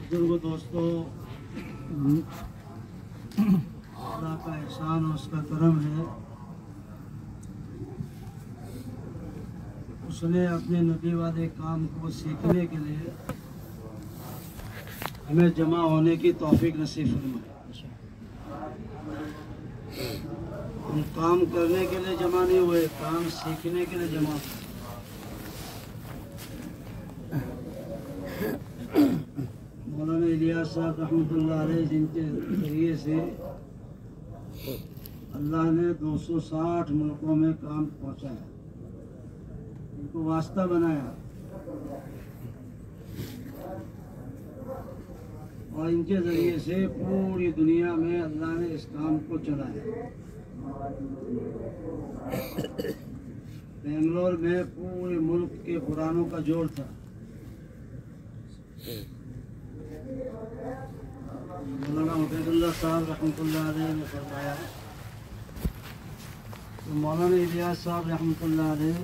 बुजुर्ग दोस्तों, अल्लाह का एहसान और उसका करम है। उसने अपने नबी वाले काम को सीखने के लिए हमें जमा होने की तौफीक नसीब फरमाई। हम काम करने के लिए जमा नहीं हुए, काम सीखने के लिए जमा हुए। मौलाना इलियास साहब रहमतुल्लाह अलैह, जिनके जरिए से अल्लाह ने 260 मुल्कों में काम पहुँचाया, इनको वास्ता बनाया और इनके जरिए से पूरी दुनिया में अल्लाह ने इस काम को चलाया। बेंगलोर में पूरे मुल्क के कुरानों का जोड़ था। मौलाना उबैदुल्लाह साहब रहमतुल्लाह अलैह ने फरमाया, तो मौलाना इलियास साहब रहमतुल्लाह अलैह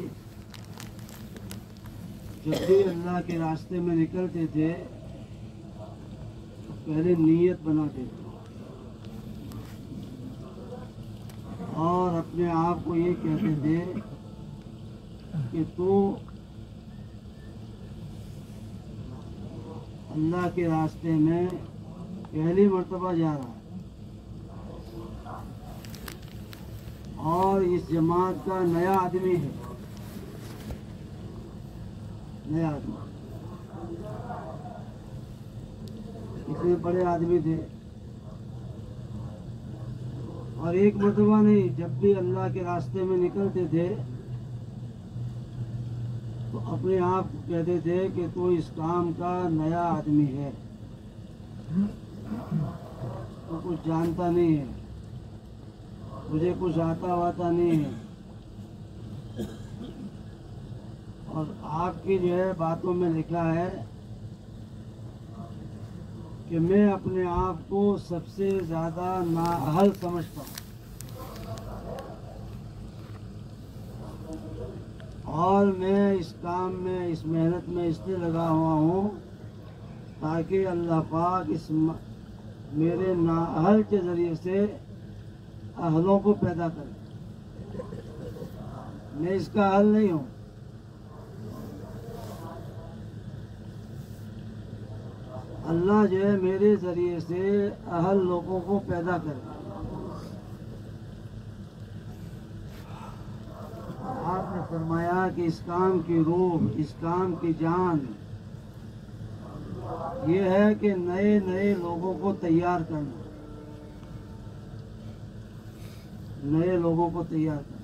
जब भी अल्लाह के रास्ते में निकलते थे तो पहले नीयत बनाते थे और अपने आप को ये कहते थे कि तू अल्लाह के रास्ते में पहली मर्तबा जा रहा है और इस जमात का नया आदमी है, नया आदमी। इतने बड़े आदमी थे और एक मर्तबा नहीं, जब भी अल्लाह के रास्ते में निकलते थे तो अपने आप कहते थे कि तू इस काम का नया आदमी है, तो कुछ जानता नहीं है, मुझे कुछ आता वाता नहीं है। और आपकी जो है बातों में लिखा है कि मैं अपने आप को सबसे ज़्यादा नाअहल समझता हूँ और मैं इस काम में, इस मेहनत में इसलिए लगा हुआ हूँ ताकि अल्लाह पाक इस मेरे नाअहल के ज़रिए से अहलों को पैदा करे। मैं इसका अहल नहीं हूँ। अल्लाह जो है मेरे ज़रिए से अहल लोगों को पैदा करे। आपने फरमाया कि इस काम की रूह, इस काम की जान ये है कि नए नए लोगों को तैयार करना, नए लोगों को तैयार करना।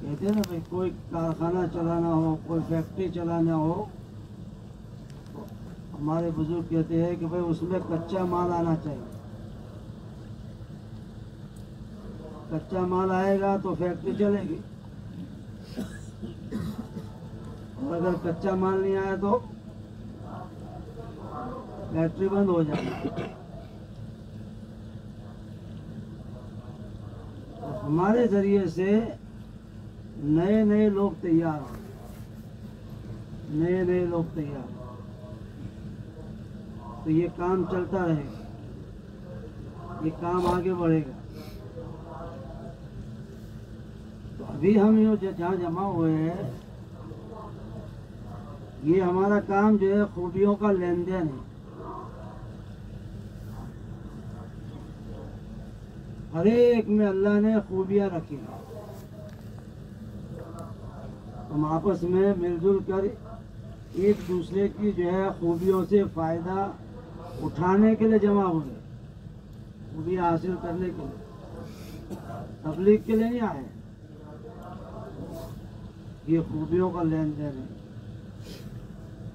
कहते हैं ना भाई, कोई कारखाना चलाना हो, कोई फैक्ट्री चलाना हो, तो हमारे बुजुर्ग कहते हैं कि भाई उसमें कच्चा माल आना चाहिए। कच्चा माल आएगा तो फैक्ट्री चलेगी, और अगर कच्चा माल नहीं आया तो फैक्ट्री बंद हो जाएगी। तो हमारे जरिए से नए नए लोग तैयार हो, नए नए लोग तैयार हो, तो ये काम चलता रहेगा, ये काम आगे बढ़ेगा। तो अभी हम ये जहाँ जमा हुए हैं, ये हमारा काम जो है खूबियों का लेन देन है। हर एक में अल्लाह ने खूबियाँ रखी हैं। हम आपस में मिलजुल कर एक दूसरे की जो है खूबियों से फ़ायदा उठाने के लिए जमा हुए, खूबियाँ हासिल करने के लिए, तबलीग के लिए नहीं आए। ये खूबियों का लेन देन है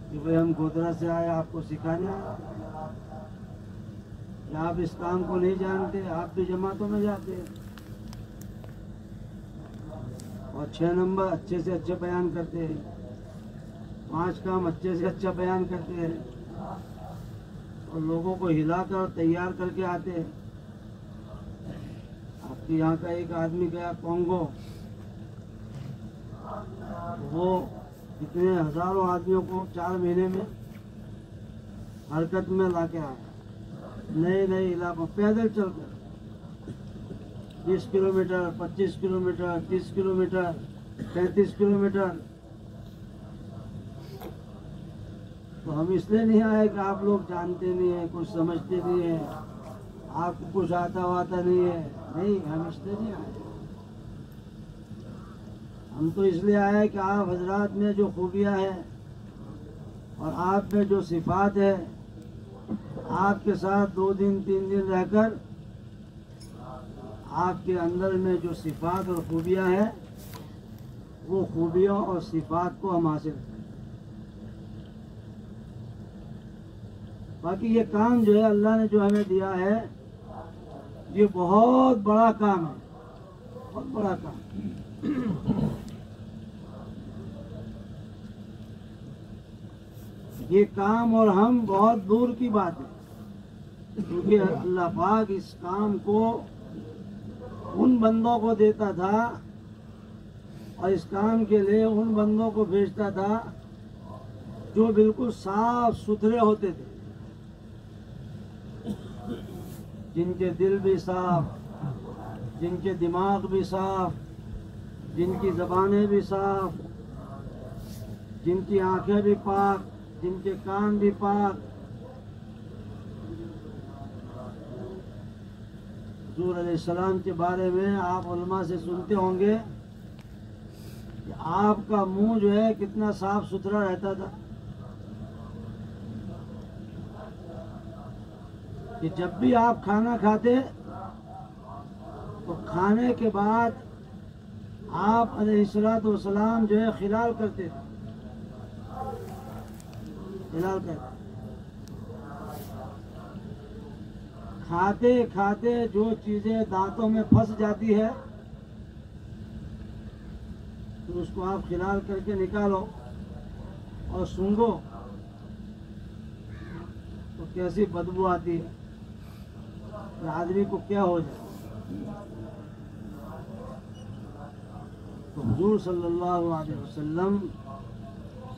कि भाई हम गोधरा से आए, आपको सिखाने आए। आप इस काम को नहीं जानते, आप भी जमातों में जाते हैं और 6 नंबर अच्छे से अच्छे बयान करते हैं, 5 काम अच्छे से अच्छा बयान करते हैं। और लोगों को हिलाकर तैयार करके आते हैं। आपके यहाँ का एक आदमी गया कॉन्गो, वो इतने हजारों आदमियों को 4 महीने में हरकत में ला के आया। नए नए इलाकों पैदल चलकर 20 किलोमीटर, 25 किलोमीटर, 30 किलोमीटर, 35 किलोमीटर। तो हम इसलिए नहीं आए कि आप लोग जानते नहीं है, कुछ समझते नहीं है, आपको कुछ आता वाता नहीं है। नहीं, हम इसलिए नहीं आए। हम तो इसलिए आए कि आप हजरात में जो खूबियाँ हैं और आप में जो सिफात है, आपके साथ 2 दिन 3 दिन रहकर आपके अंदर में जो सिफात और खूबियाँ हैं, वो खूबियों और सिफात को हम हासिल करें। बाकी ये काम जो है अल्लाह ने जो हमें दिया है, ये बहुत बड़ा काम है, बहुत बड़ा काम। ये काम और हम बहुत दूर की बात है, क्योंकि अल्लाह पाक इस काम को उन बंदों को देता था और इस काम के लिए उन बंदों को भेजता था जो बिल्कुल साफ सुथरे होते थे, जिनके दिल भी साफ, जिनके दिमाग भी साफ, जिनकी ज़बानें भी साफ, जिनकी आंखें भी पाक, जिनके कान भी पाक। हुज़ूर अलैहिस्सलाम के बारे में आप उलमा से सुनते होंगे कि आपका मुंह जो है कितना साफ सुथरा रहता था, कि जब भी आप खाना खाते तो खाने के बाद आप अलैहिस्सलातु वस्सलाम जो है खिलाल करते थे, खिलाल करते। खाते खाते जो चीज़ें दांतों में फंस जाती है तो उसको आप खिलाल करके निकालो और सूंघो तो कैसी बदबू आती है, तो आदमी को क्या हो जाए। तो हुजूर सल्लल्लाहु अलैहि वसल्लम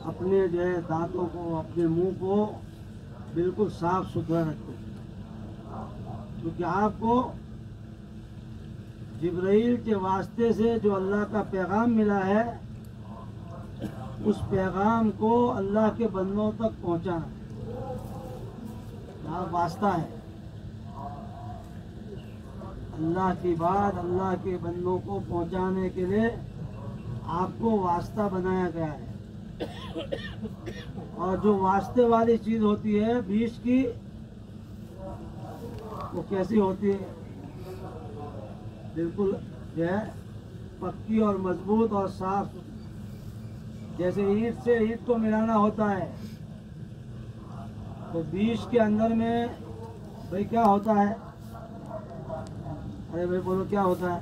अपने जो है दांतों को, अपने मुंह को बिल्कुल साफ सुथरा रखते हैं, क्योंकि आपको जिब्राइल के वास्ते से जो अल्लाह का पैगाम मिला है, उस पैगाम को अल्लाह के बंदों तक पहुंचाना वास्ता है। अल्लाह की बात अल्लाह के बंदों को पहुंचाने के लिए आपको वास्ता बनाया गया है। और जो वास्ते वाली चीज होती है बीच की, वो कैसी होती है? बिल्कुल जो है पक्की और मजबूत और साफ, जैसे ईंट से ईंट को मिलाना होता है, तो बीज के अंदर में भाई क्या होता है? अरे भाई बोलो क्या होता है?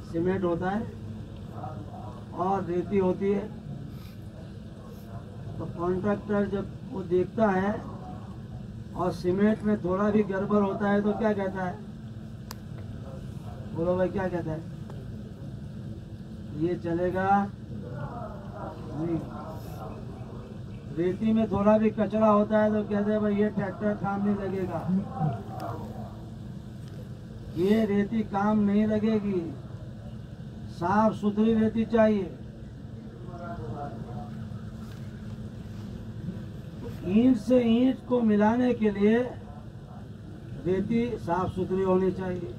सीमेंट होता है और रेती होती है। तो कॉन्ट्रैक्टर जब वो देखता है और सीमेंट में थोड़ा भी गड़बड़ होता है तो क्या कहता है? बोलो भाई क्या कहता है? ये चलेगा नहीं। रेती में थोड़ा भी कचरा होता है तो कहते हैं भाई ये ट्रैक्टर काम नहीं लगेगा, ये रेती काम नहीं लगेगी, साफ सुथरी रेती चाहिए। ईंट से ईंट को मिलाने के लिए रेती साफ सुथरी होनी चाहिए,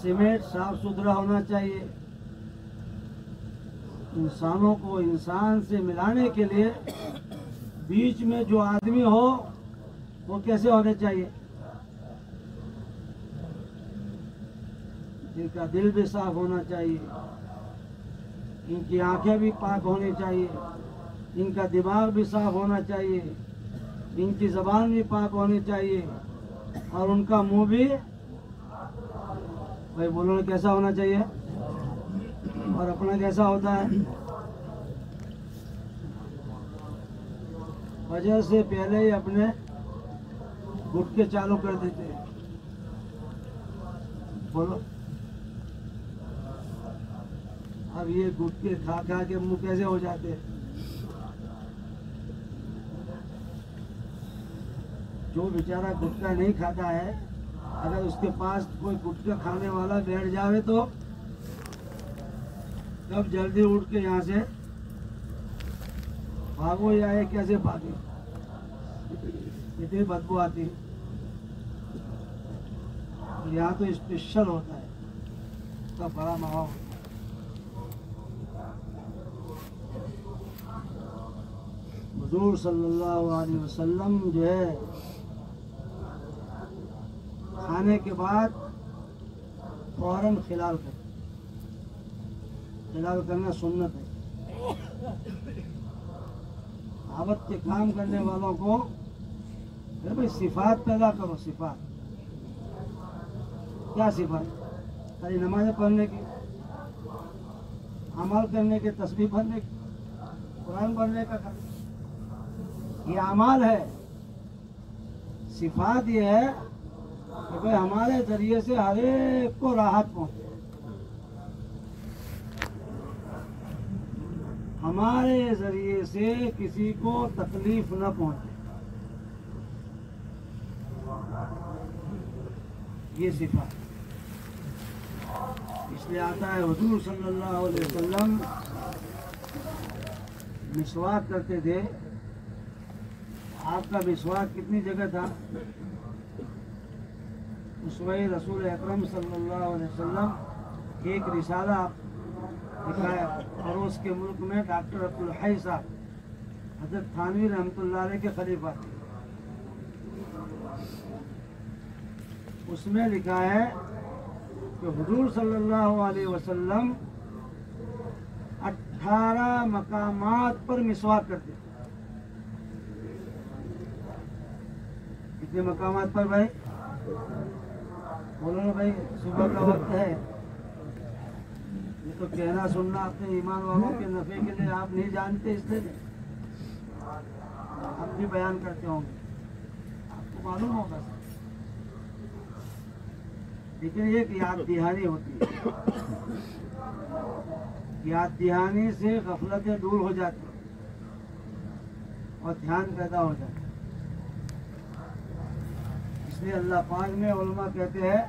सीमेंट साफ सुथरा होना चाहिए। इंसानों को इंसान से मिलाने के लिए बीच में जो आदमी हो वो कैसे होने चाहिए? इनका दिल भी साफ होना चाहिए, इनकी आंखें भी पाक होनी चाहिए, इनका दिमाग भी साफ होना चाहिए, इनकी ज़बान भी पाक होनी चाहिए और उनका मुंह भी भाई बोलो ना कैसा होना चाहिए और अपना कैसा होता है। फजर से पहले ही अपने गुटके चालू कर देते हैं। बोलो, अब ये गुटके खा खा के मुंह कैसे हो जाते हैं। जो बेचारा गुटखा नहीं खाता है, अगर उसके पास कोई गुटखा खाने वाला बैठ जावे तो तब जल्दी उठ के यहाँ से भागो, या ये कैसे भागे, इतनी बदबू आती है। यहाँ तो स्पेशल होता है, उसका बड़ा माहौल। हुजूर सल्लल्लाहु अलैहि वसल्लम जो है खाने के बाद फौरन खिलाल करते। खिलाल करना सुन्नत है। आवत के काम करने वालों को भाई सिफात पैदा करो। सिफात क्या सिफात? खाली नमाज़ें पढ़ने की, अमल करने के, तस्बीह पढ़ने की, कुरान पढ़ने का काम, ये अमाल है। सिफात ये है कि भाई हमारे जरिए से हर एक को राहत पहुंचे, हमारे जरिए से किसी को तकलीफ न पहुंचे, ये सिफात। इसलिए आता है हुजूर सल्लल्लाहु अलैहि वसल्लम मिसवाक करते थे। आपका मिसवाक कितनी जगह था? उसमें रसूल अकरम सल्लल्लाहु अलैहि वसल्लम एक रिसाला लिखा है पड़ोस के मुल्क में, डॉक्टर अब्दुल हई साहब हज़रत थानवी रहमतुल्लाह अलैह के खलीफा थे। उसमें लिखा है कि हुजूर सल्लल्लाहु अलैहि वसल्लम 18 मकामात पर मिसवाक करते। कितने मकामात पर भाई? बोलो ना भाई, सुबह का वक्त है, ये तो कहना सुनना अपने ईमान वालों के नफे के लिए आप नहीं जानते, इसलिए हम भी बयान करते होंगे, आपको मालूम होगा। लेकिन एक याद दहानी होती है, याद दहानी से गफलतें दूर हो जाती और ध्यान पैदा हो जाता। इसलिए अल्लाह पाक में उलमा कहते हैं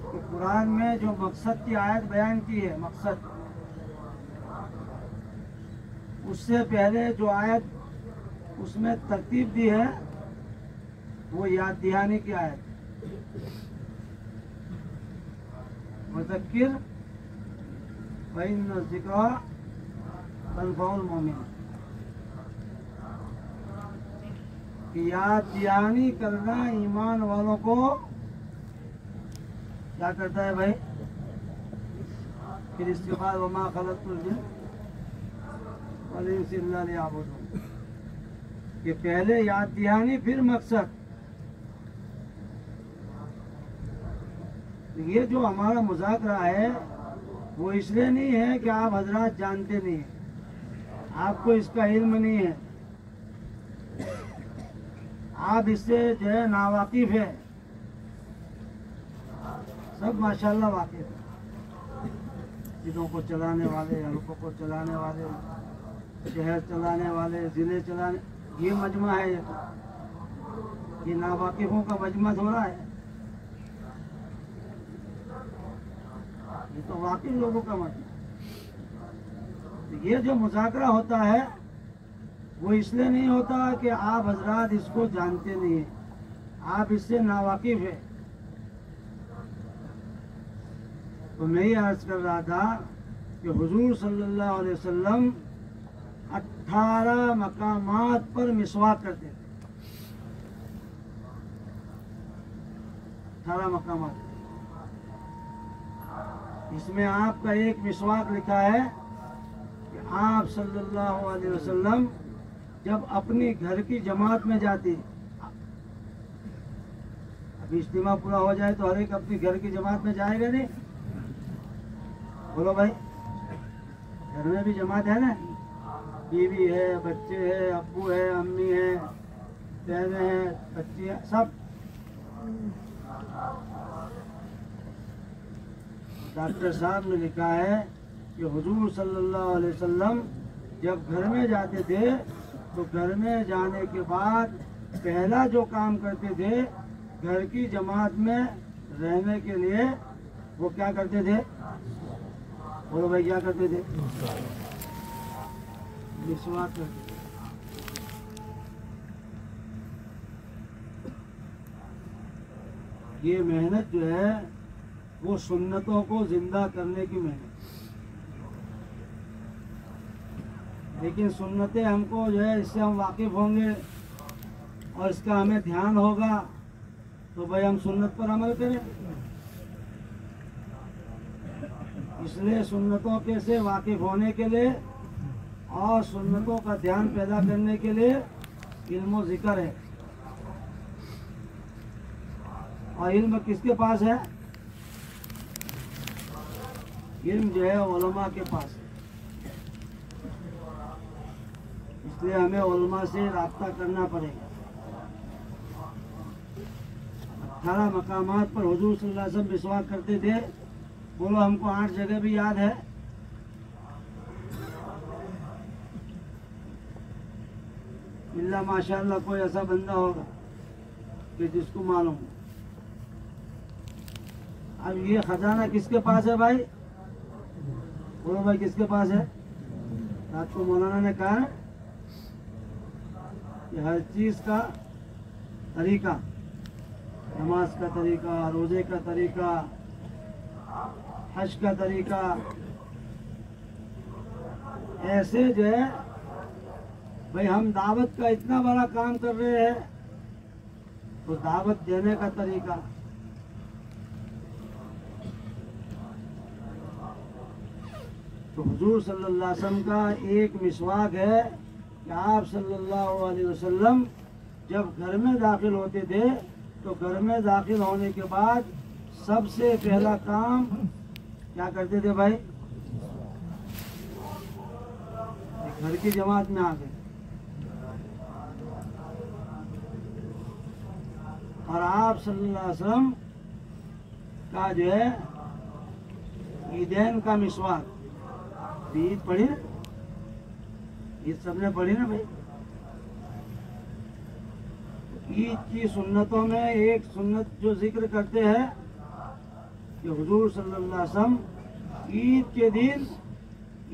कि कुरान में जो मकसद की आयत बयान की है, मकसद, उससे पहले जो आयत उसमें तरतीब दी है वो याद दहानी की आयत। मुज़क्किर फ़इन्न ज़िक्रा तनफ़उल मोमिन, कि याद दहानी करना ईमान वालों को क्या करता है भाई? फिर इसके बाद वमा खलक़तुल जिन्न वल इंसा इल्ला लियअबुदून, कि पहले याद दहानी फिर मकसद। ये जो हमारा मुज़ाकरा है वो इसलिए नहीं है कि आप हजरात जानते नहीं हैं, आपको इसका इल्म नहीं है, आप इससे जो है नावाकिफ है। सब माशाल्लाह वाकिफ है, चीज़ों को चलाने वाले, हल्कों को चलाने वाले, शहर चलाने वाले, ज़िले चलाने, ये मजमा है। ये नावाकिफों का मजमा थोड़ा है, ये तो वाकिफ लोगों का मजमा। ये जो मुज़ाकरा होता है वो इसलिए नहीं होता कि आप हजरात इसको जानते नहीं हैं, आप इससे नावाकिफ है। तो मैं ये अर्ज कर रहा था कि हुजूर सल्लल्लाहु अलैहि वसल्लम 18 मकामात पर मिसवाक करते थे। 18 मकामात, इसमें आपका एक मिसवाक लिखा है कि आप सल्लल्लाहु अलैहि वसल्लम जब अपनी घर की जमात में जाते, अभी इज्तिमा पूरा हो जाए तो हर एक अपनी घर की जमात में जाएगा नहीं? बोलो भाई, घर में भी जमात है ना, बीवी है, बच्चे हैं, अब्बू है, अम्मी है, बहनें हैं, बच्ची है, सब। डॉक्टर साहब ने लिखा है कि हुजूर सल्लल्लाहु अलैहि वसल्लम जब घर में जाते थे तो घर में जाने के बाद पहला जो काम करते थे, घर की जमात में रहने के लिए वो क्या करते थे? बोलो भाई, क्या करते थे? मिसवाक करते थे। ये मेहनत जो है वो सुन्नतों को जिंदा करने की मेहनत। लेकिन सुन्नतें हमको जो है इससे हम वाकिफ होंगे और इसका हमें ध्यान होगा तो भाई हम सुन्नत पर अमल करें। इसलिए सुन्नतों के से वाकिफ होने के लिए और सुन्नतों का ध्यान पैदा करने के लिए इल्म और जिक्र है। और इल्म किसके पास है? इल्म जो है उलमा के पास है। इसलिए हमें उलमा से राब्ता करना पड़ेगा। 18 मकामात पर हुजूर सल्लल्लाहु अलैहि वसल्लम मिसवाक करते थे। बोलो, हमको 8 जगह भी याद है? इल्ला माशाअल्लाह कोई ऐसा बंदा होगा कि जिसको मालूम। अब ये खजाना किसके पास है भाई? बोलो भाई, किसके पास है? रात को मौलाना ने कहा कि हर चीज का तरीका, नमाज का तरीका, रोजे का तरीका, हज का तरीका, ऐसे जो है भाई हम दावत का इतना बड़ा काम कर रहे हैं तो दावत देने का तरीका। तो हुजूर सल्लल्लाहु अलैहि वसल्लम का एक मिसवाक है कि आप सल्लल्लाहु अलैहि वसल्लम जब घर में दाखिल होते थे तो घर में दाखिल होने के बाद सबसे पहला काम क्या करते थे भाई? घर की जमात में आ गए और आप सल्लल्लाहु अलैहि वसल्लम का जो है ईदैन का मिसवाक। ईद पढ़ी ना? ईद सबने पढ़ी ना भाई? ईद की सुन्नतों में एक सुन्नत जो जिक्र करते हैं कि हुजूर सल्लल्लाहु अलैहि वसल्लम ईद के दिन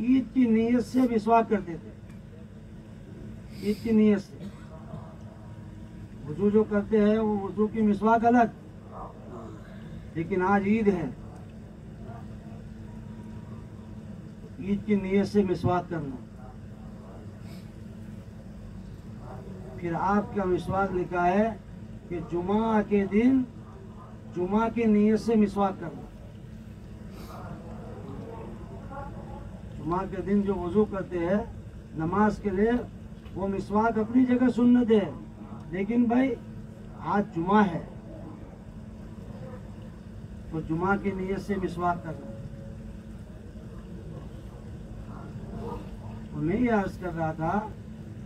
ईद की नीयत से मिसवाक करते थे। ईद की नीयत से वुजू जो करते हैं वो वुजू की मिसवाक अलग, लेकिन आज ईद है, ईद की नीयत से मिसवाक करना। फिर आपका मिसवाक लिखा है कि जुमा के दिन जुमा की नीयत से मिसवाक करना। जुमा के दिन जो वजू करते हैं नमाज के लिए, वो मिसवाक अपनी जगह सुन्नत है, लेकिन भाई आज जुमा है तो जुमा की नीयत से मिसवाक करना। तो मैं ये अर्ज कर रहा था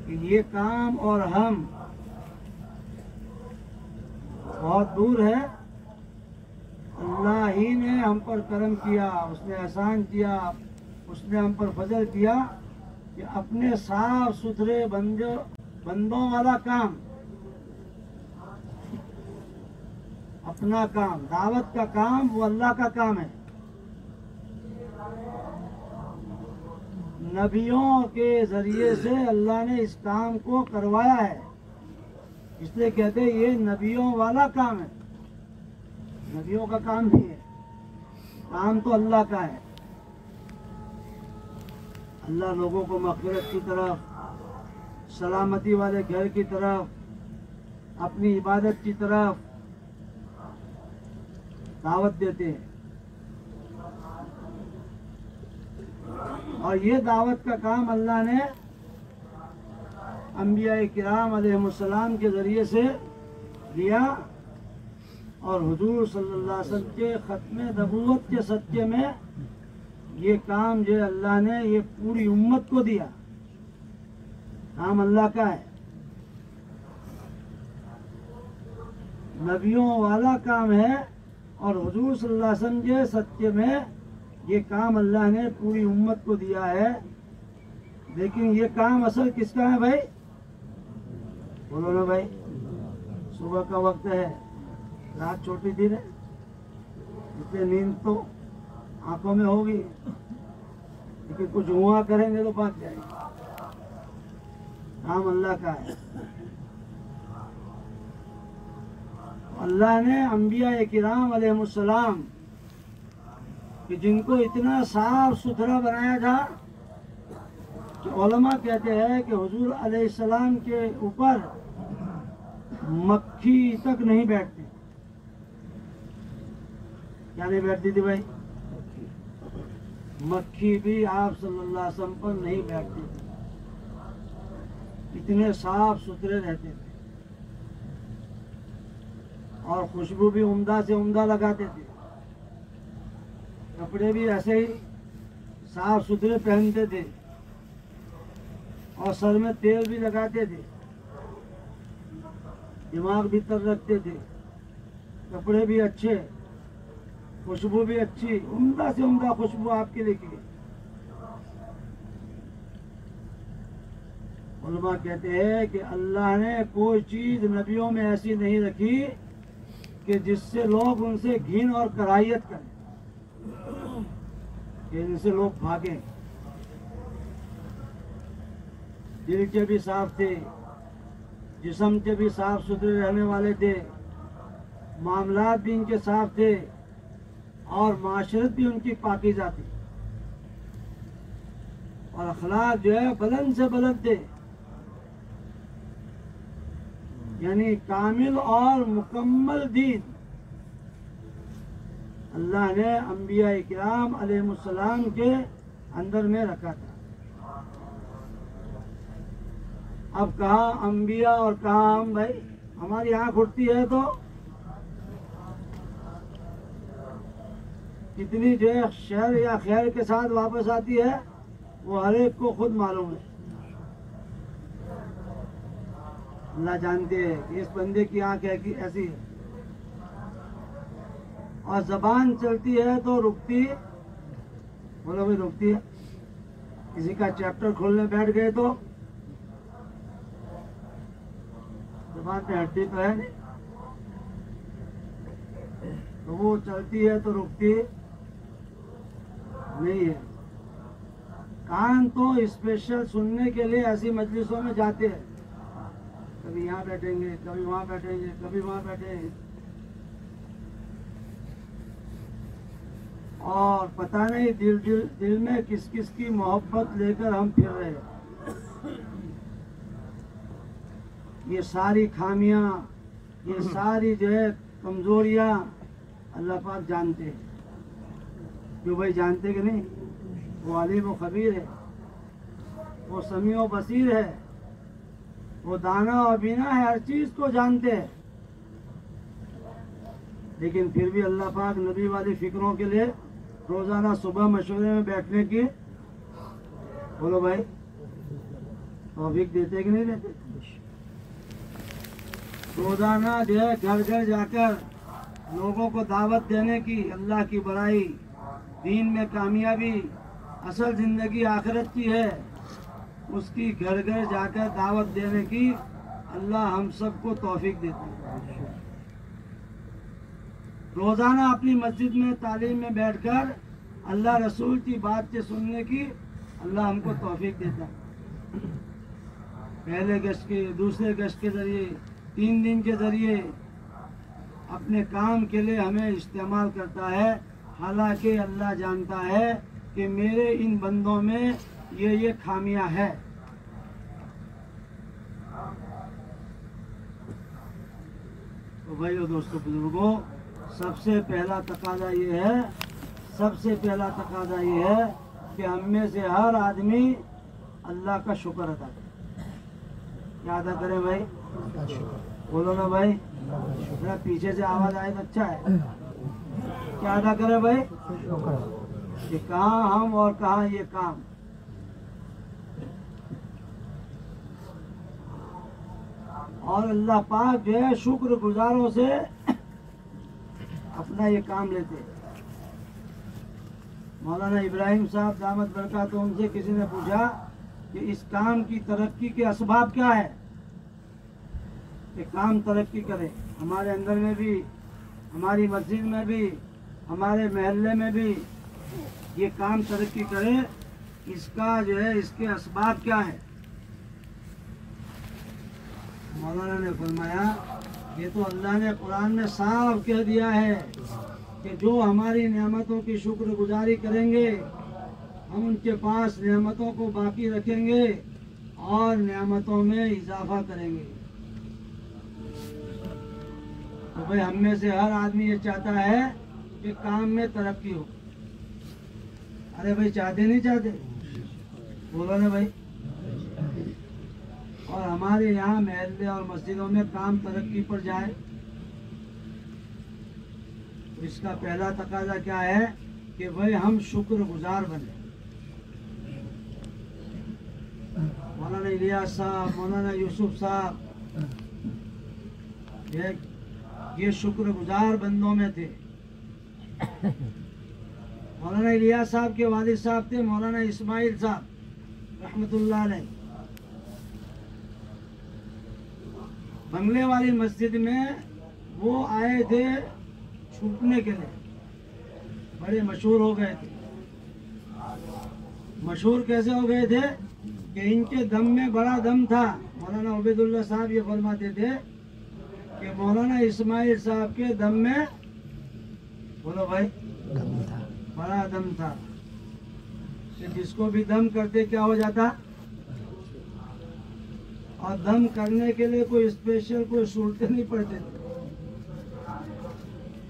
कि ये काम और हम बहुत दूर है। अल्लाह ही ने हम पर करम किया, उसने एहसान किया, उसने हम पर फजल किया कि अपने साफ सुथरे बंदों वाला काम, अपना काम, दावत का काम, वो अल्लाह का काम है। नबियों के जरिए से अल्लाह ने इस काम को करवाया है, इसलिए कहते हैं ये नबियों वाला काम है। नबियों का काम नहीं है, काम तो अल्लाह का है। अल्लाह लोगों को मग़फ़िरत की तरफ, सलामती वाले घर की तरफ, अपनी इबादत की तरफ दावत देते हैं। और ये दावत का काम अल्लाह ने अंबिया किराम अलैहिमुस्सलाम के ज़रिए से लिया और हुजूर सल्लल्लाहु अलैहि वसल्लम के ख़त्मे नबूवत के सदक़े में ये काम जो अल्लाह ने ये पूरी उम्मत को दिया। काम अल्लाह का है, नबियों वाला काम है। और हुजूर सल्लल्लाहु अलैहि वसल्लम के सत्य में ये काम अल्लाह ने पूरी उम्मत को दिया है। लेकिन ये काम असल किसका है भाई? बोलो ना भाई। सुबह का वक्त है, रात छोटी थी ना, इसलिए नींद तो आंखों में होगी, लेकिन कुछ हुआ करेंगे तो भाग जाएंगे। काम अल्लाह का है। अल्लाह ने अंबिया किराम अलैहिमुस्सलाम कि जिनको इतना साफ सुथरा बनाया था कि उलमा कहते हैं कि हुजूर अलैहिस्सलाम के ऊपर मक्खी तक नहीं बैठती। क्या नहीं बैठती थी भाई? मक्खी भी आप सल्लल्लाहु अलैहि वसल्लम पर नहीं बैठती थी, इतने साफ सुथरे रहते थे। और खुशबू भी उम्दा से उम्दा लगाते थे, कपड़े भी ऐसे ही साफ सुथरे पहनते थे, और सर में तेल भी लगाते थे, दिमाग भी तर रखते थे, कपड़े भी अच्छे, खुशबू भी अच्छी, उम्दा से उम्दा खुशबू आपके लिए। उलमा कहते हैं कि अल्लाह ने कोई चीज नबियों में ऐसी नहीं रखी कि जिससे लोग उनसे घिन और कराहियत करें, कि जिनसे लोग भागें। दिल के भी साफ थे, जिस्म के भी साफ सुथरे रहने वाले थे, मामलात भी इनके साफ थे, और माशरत भी उनकी पाकीज़ा थी, और अखलाक जो है बुलंद से बुलंद थे। यानी कामिल और मुकम्मल दीन अल्लाह ने अंबिया इकराम अलैहिमुस्सलाम के अंदर में रखा था। अब कहाँ अंबिया और कहाँ हम भाई? हमारी आंख उठती है तो कितनी जो है शर या खैर के साथ वापस आती है वो हर एक को खुद मालूम है। अल्लाह जानते हैं कि इस बंदे की आंख है कि ऐसी है। और जबान चलती है तो रुकती, बोलो भाई रुकती है। किसी का चैप्टर खोलने बैठ गए तो जबान पे हड्डी तो है नहीं, तो वो चलती है तो रुकती नहीं है। कान तो स्पेशल सुनने के लिए ऐसी मजलिसों में जाते हैं, कभी यहाँ बैठेंगे, कभी वहाँ बैठेंगे, कभी वहाँ बैठेंगे, और पता नहीं दिल में किस किस की मोहब्बत लेकर हम फिर रहे हैं। ये सारी खामियां, ये सारी जो है कमजोरियां अल्लाह पाक जानते हैं। क्यों भाई जानते कि नहीं? वो अलीम व खबीर है, वो समीअ व बसीर है, वो दाना और बीना है, हर चीज को जानते हैं। लेकिन फिर भी अल्लाह पाक नबी वाली फिक्रों के लिए रोजाना सुबह मशवरे में बैठने की, बोलो भाई, तौफीक देते कि नहीं देते? रोजाना जो है घर घर जाकर लोगों को दावत देने की, अल्लाह की बड़ाई, दीन में कामयाबी, असल जिंदगी आखिरत की है, उसकी घर घर जाकर दावत देने की अल्लाह हम सबको तौफीक देते हैं। रोजाना अपनी मस्जिद में तालीम में बैठकर अल्लाह रसूल की बातें सुनने की अल्लाह हमको तौफीक देता है। पहले गश्त के, दूसरे गश्त के जरिए, 3 दिन के जरिए अपने काम के लिए हमें इस्तेमाल करता है। हालांकि अल्लाह जानता है कि मेरे इन बंदों में ये खामियां है। तो भाई और दोस्तों बुजुर्गों, सबसे पहला तकाजा ये है, सबसे पहला तकाजा ये है कि हम में से हर आदमी अल्लाह का शुक्र अदा करे। क्या अदा करे भाई? बोलो ना भाई, जरा पीछे से आवाज आए तो अच्छा है। क्या अदा करे भाई? कि कहाँ हम और कहाँ ये काम। और अल्लाह पाक जो है शुक्र गुजारों से अपना ये काम लेते हैं। मौलाना इब्राहिम साहब दामत बरकातुहू उनसे किसी ने पूछा कि इस काम की तरक्की के असबाब क्या है कि काम तरक्की करे, हमारे अंदर में भी, हमारी मस्जिद में भी, हमारे महल्ले में भी ये काम तरक्की करे, इसका जो है इसके असबाब क्या है। मौलाना ने फरमाया ये तो अल्लाह ने कुरान में साफ कह दिया है कि जो हमारी नेमतों की शुक्रगुजारी करेंगे हम उनके पास नेमतों को बाकी रखेंगे और नेमतों में इजाफा करेंगे। तो भाई हम में से हर आदमी ये चाहता है कि काम में तरक्की हो। अरे भाई चाहते नहीं चाहते, बोलो ना भाई। और हमारे यहाँ महल्ले और मस्जिदों में काम तरक्की पर जाए तो इसका पहला तकाजा क्या है कि भाई हम शुक्रगुजार बने। मौलाना इलियास साहब, मौलाना यूसुफ साहब ये शुक्रगुजार बंदों में थे। मौलाना इलियास साहब के वालिद साहब थे मौलाना इस्माइल साहब रहमतुल्लाह अलैह। बंगले वाली मस्जिद में वो आए थे छूटने के लिए, बड़े मशहूर हो गए थे। मशहूर कैसे हो गए थे कि इनके दम में बड़ा दम था। मौलाना उबैदुल्लाह साहब ये फरमाते थे कि मौलाना इस्माइल साहब के दम में, बोलो भाई, दम था, बड़ा दम था कि जिसको भी दम करते क्या हो जाता। और दम करने के लिए कोई स्पेशल कोई सूरतें नहीं पढ़ते थे,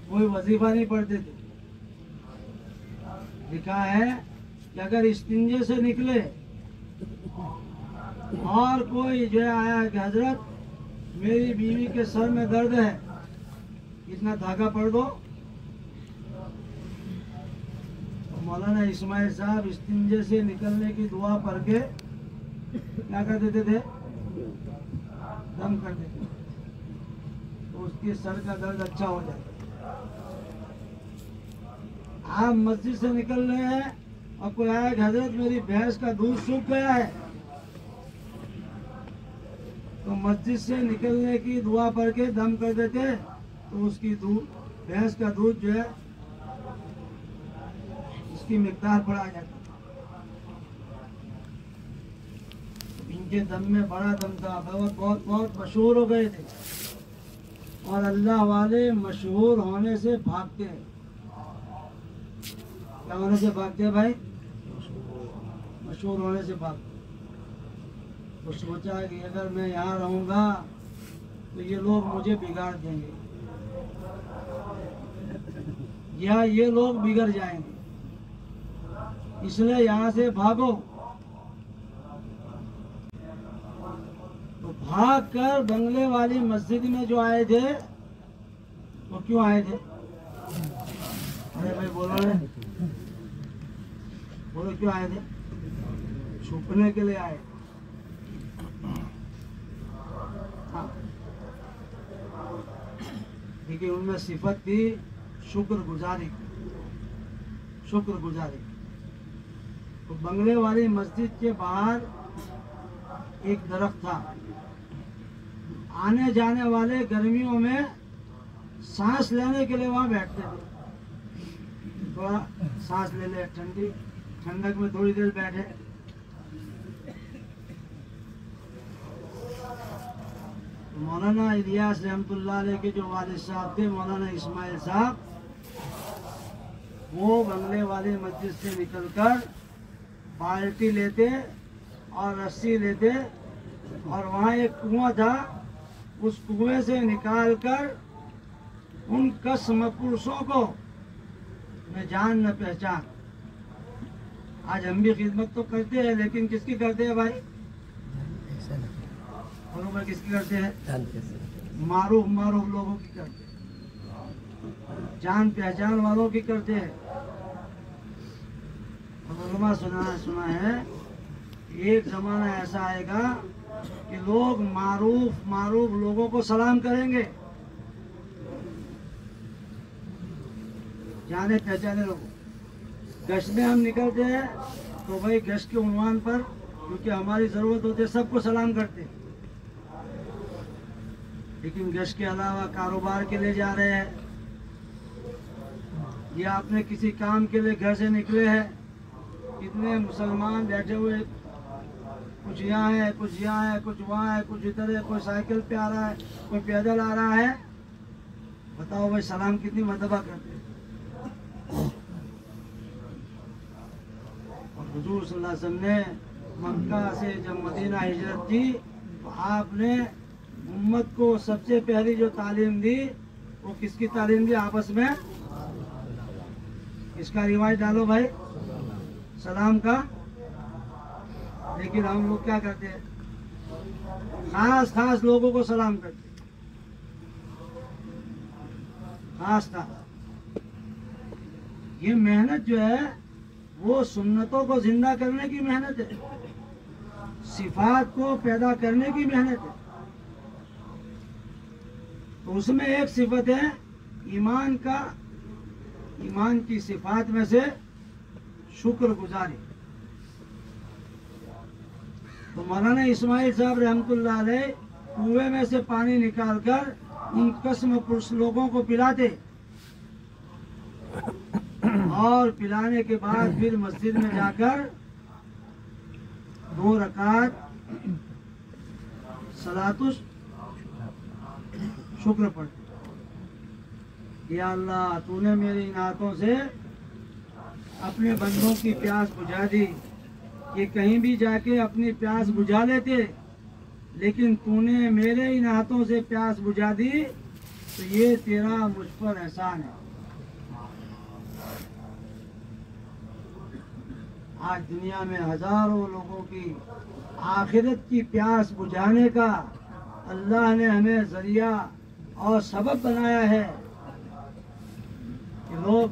कोई वजीफा नहीं पढ़ते थे। लिखा है कि अगर इस्तिंजे से निकले और कोई जो है आया कि हजरत मेरी बीवी के सर में दर्द है, इतना धागा पढ़ दो, तो मौलाना इस्माइल साहब इस्तिंजे से निकलने की दुआ पढ़ के क्या कर देते थे, दम कर देते, तो उसके सर का दर्द अच्छा हो जाता। आप मस्जिद से निकल रहे हैं और कोई आया कि हजरत मेरी भैंस का दूध सूख गया है, तो मस्जिद से निकलने की दुआ पढ़ के दम कर देते, तो उसकी दूध, भैंस का दूध जो है उसकी मिकदार बढ़ा जाती। इनके दम में बड़ा दम था, बहुत बहुत मशहूर हो गए थे। और अल्लाह वाले मशहूर होने से भागते हैं। क्या होने से भागते हैं भाई? मशहूर होने से भागते। तो सोचा कि अगर मैं यहाँ रहूँगा तो ये लोग मुझे बिगाड़ देंगे या ये लोग बिगड़ जाएंगे, इसलिए यहाँ से भागो। तो भाग कर बंगले वाली मस्जिद में जो आए थे वो क्यों आए थे? अरे भाई बोलो ना, बोलो क्यों आए थे? छुपने के लिए आए। हाँ, देखिए उनमें सिफत थी शुक्रगुजारी, शुक्रगुजारी। तो बंगले वाली मस्जिद के बाहर एक दरख्त था, आने जाने वाले गर्मियों में सांस लेने के लिए वहां बैठते थे। थोड़ा सांस ले ले, ठंडी ठंडक में थोड़ी देर बैठे। मौलाना इलियास रहमतुल्लाह अलैह के जो वालिद साहब थे मौलाना इस्माइल साहब, वो बंगले वाली मस्जिद से निकलकर बाल्टी लेते और रस्सी लेते और वहाँ एक कुआं था, उस कुएं से निकालकर उन कसम पुरुषों को न जान न पहचान। आज हम भी खिदमत तो करते हैं, लेकिन किसकी करते हैं भाई? और भाई किसकी करते हैं? मारूफ मारूफ लोगों की करते हैं, जान पहचान वालों की करते हैं। और उलमा सुना है एक जमाना ऐसा आएगा कि लोग मारूफ मारूफ लोगों को सलाम करेंगे, जाने पहचाने लोगों। गश्त में हम निकलते हैं तो भाई गश्त के उन्वान पर, क्योंकि हमारी ज़रूरत होती है, सबको सलाम करते हैं। लेकिन गश्त के अलावा कारोबार के लिए जा रहे हैं या आपने किसी काम के लिए घर से निकले हैं, कितने मुसलमान बैठे हुए, कुछ यहाँ है, कुछ यहाँ है, कुछ वहाँ है, कुछ इधर है, कोई साइकिल पे आ रहा है, कोई पैदल आ रहा है। बताओ भाई सलाम कितनी मर्तबा करते हैं। और हुजूर सल्लल्लाहु अलैहि वसल्लम ने मक्का से जब मदीना हिजरत की तो आपने उम्मत को सबसे पहली जो तालीम दी वो किसकी तालीम दी? आपस में इसका रिवाज डालो भाई, सलाम का। लेकिन हम लोग क्या करते हैं? खास खास लोगों को सलाम करते हैं, खास खास। ये मेहनत जो है वो सुन्नतों को जिंदा करने की मेहनत है, सिफात को पैदा करने की मेहनत है। तो उसमें एक सिफत है ईमान का, ईमान की सिफात में से शुक्रगुजारी। तो मौलाना इस्माइल साहब रहमतुल्लाह अलैह कुएं में से पानी निकालकर उन कस्म पुरुष लोगों को पिलाते और पिलाने के बाद फिर मस्जिद में जाकर 2 रकात सलातुस शुक्र पढ़ते। या अल्लाह तूने मेरी इन हाथों से अपने बंदों की प्यास बुझा दी। ये कहीं भी जाके अपनी प्यास बुझा लेते, लेकिन तूने मेरे इन हाथों से प्यास बुझा दी, तो ये तेरा मुझ पर एहसान है। आज दुनिया में हजारों लोगों की आखिरत की प्यास बुझाने का अल्लाह ने हमें जरिया और सबब बनाया है कि लोग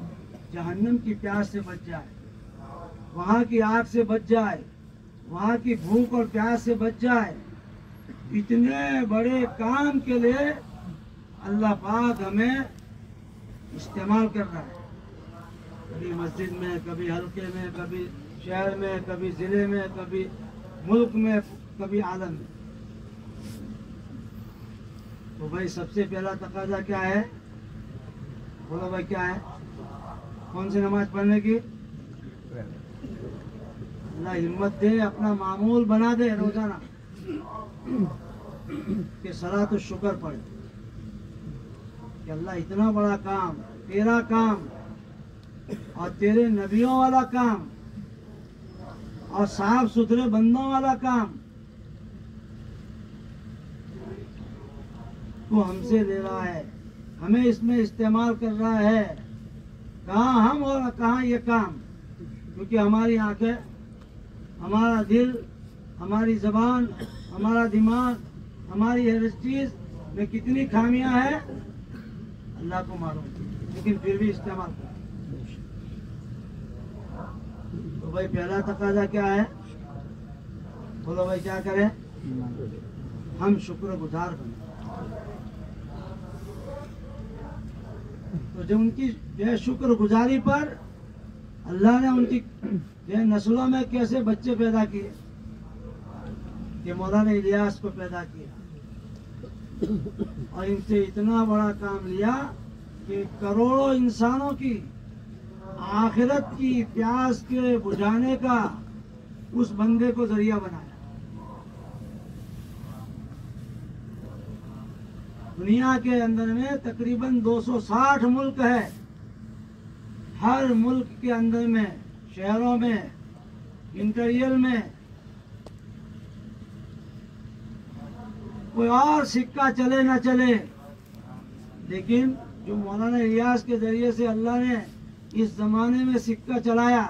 जहन्नम की प्यास से बच जाए, वहाँ की आग से बच जाए, वहाँ की भूख और प्यास से बच जाए। इतने बड़े काम के लिए अल्लाह पाक हमें इस्तेमाल कर रहा है। कभी मस्जिद में, कभी हल्के में, कभी शहर में, कभी जिले में, कभी मुल्क में, कभी आलम में। तो भाई सबसे पहला तकाजा क्या है? बोलो भाई क्या है? कौन सी नमाज पढ़ने की? अल्लाह हिम्मत दे, अपना मामूल बना दे रोजाना कि सलात शुक्र पढ़े कि अल्लाह इतना बड़ा काम, तेरा काम और तेरे नबियों वाला काम और साफ सुथरे बंदों वाला काम तू हमसे ले रहा है, हमें इसमें इस्तेमाल कर रहा है। कहाँ हम और कहाँ ये काम? क्योंकि हमारी आंखें, हमारा दिल, हमारी जबान, हमारा दिमाग, हमारी हर चीज में कितनी खामियां हैं अल्लाह को मालूम, लेकिन फिर भी इस्तेमाल कर। तो भाई पहला तकाजा क्या है? बोलो भाई क्या करें? हम शुक्रगुजार बने। तो जब उनकी जो है शुक्रगुजारी पर अल्लाह ने उनकी जो है नस्लों में कैसे बच्चे पैदा किए, कि मौलाना इलियास को पैदा किया और इनसे इतना बड़ा काम लिया कि करोड़ों इंसानों की आखिरत की प्यास के बुझाने का उस बंदे को जरिया बनाया। दुनिया के अंदर में तकरीबन 260 मुल्क है। हर मुल्क के अंदर में, शहरों में, इंटीरियर में कोई और सिक्का चले ना चले, लेकिन जो मौलाना इलियास के जरिए से अल्लाह ने इस जमाने में सिक्का चलाया,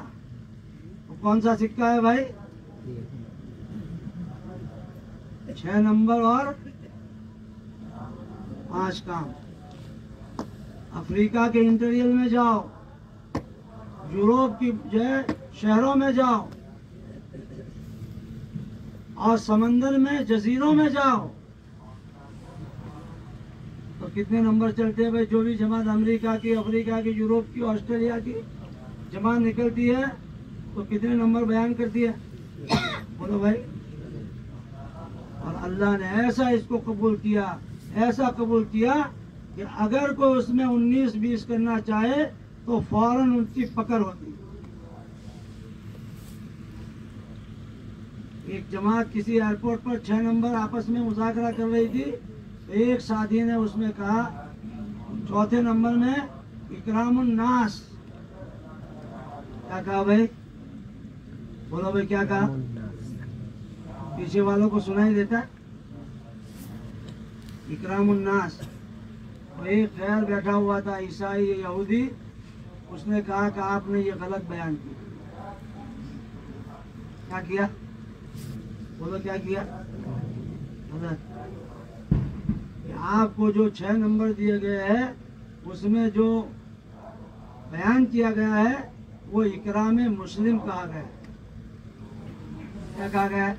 वो कौन सा सिक्का है भाई? 6 नंबर और 5 काम। अफ्रीका के इंटीरियर में जाओ, यूरोप की जो है शहरों में जाओ, और समंदर में जजीरों में जाओ तो कितने नंबर चलते हैं भाई? जो भी जमात अमेरिका की, अफ्रीका की, यूरोप की, ऑस्ट्रेलिया की जमात निकलती है तो कितने नंबर बयान करती है? बोलो भाई। और अल्लाह ने ऐसा इसको कबूल किया, ऐसा कबूल किया कि अगर कोई उसमें 19-20 करना चाहे तो फौरन उनकी पकड़ होती। एक जमात किसी एयरपोर्ट पर 6 नंबर आपस में मुज़ाकरा कर रही थी तो एक साथी ने उसमें कहा, चौथे नंबर में इकरामुन नास। क्या कहा भाई? बोलो भाई, क्या कहा? पीछे वालों को सुनाई देता? इकरामुन नास। तो एक गैर बैठा हुआ था, ईसाई यहूदी, उसने कहा कि आपने ये गलत बयान किया। क्या किया? बोलो क्या किया? गलत। आपको जो 6 नंबर दिए गए हैं उसमें जो बयान किया गया है वो इकराम मुस्लिम कहा गया है। क्या कहा गया है?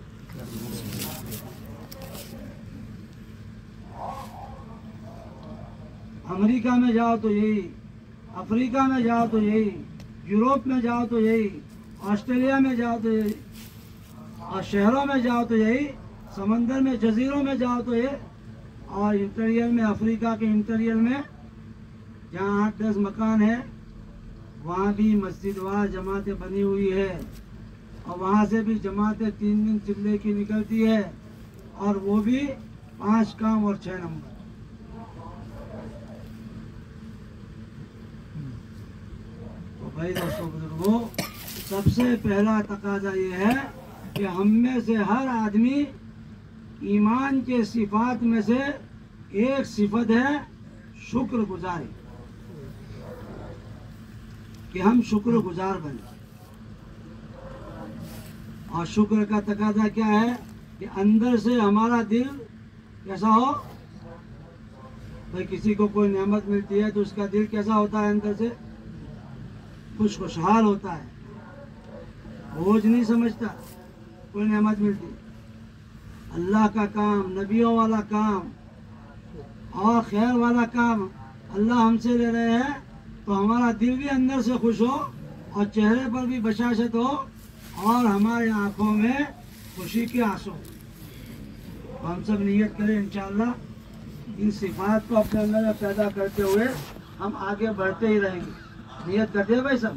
अमेरिका में जाओ तो यही, अफ्रीका में जाओ तो यही, यूरोप में जाओ तो यही, ऑस्ट्रेलिया में जाओ तो यही, और शहरों में जाओ तो यही, समंदर में जजीरों में जाओ तो ये, और इंटीरियर में, अफ्रीका के इंटीरियर में जहाँ 8-10 मकान है वहाँ भी मस्जिद व जमातें बनी हुई है और वहाँ से भी जमातें 3 चिल्ले की निकलती है और वो भी 5 काम और 6 नंबर। तो भाई दोस्तों बुजुर्गों, सबसे पहला तकाजा ये है कि हम में से हर आदमी ईमान के सिफात में से एक सिफत है शुक्रगुजारी, कि हम शुक्रगुजार बने। और शुक्र का तकाजा क्या है कि अंदर से हमारा दिल कैसा हो। भाई किसी को कोई नेमत मिलती है तो उसका दिल कैसा होता है? अंदर से खुशहाल होता है, बोझ नहीं समझता। कोई नेमत मिलती, अल्लाह का काम, नबियों वाला काम और खैर वाला काम अल्लाह हमसे ले रहे हैं तो हमारा दिल भी अंदर से खुश हो और चेहरे पर भी बशाशत हो और हमारे आंखों में खुशी के आंसू। तो हम सब नियत करें इंशाअल्लाह इन सिफात को अपने अंदर पैदा करते हुए हम आगे बढ़ते ही रहेंगे। नियत करते हैं भाई सब।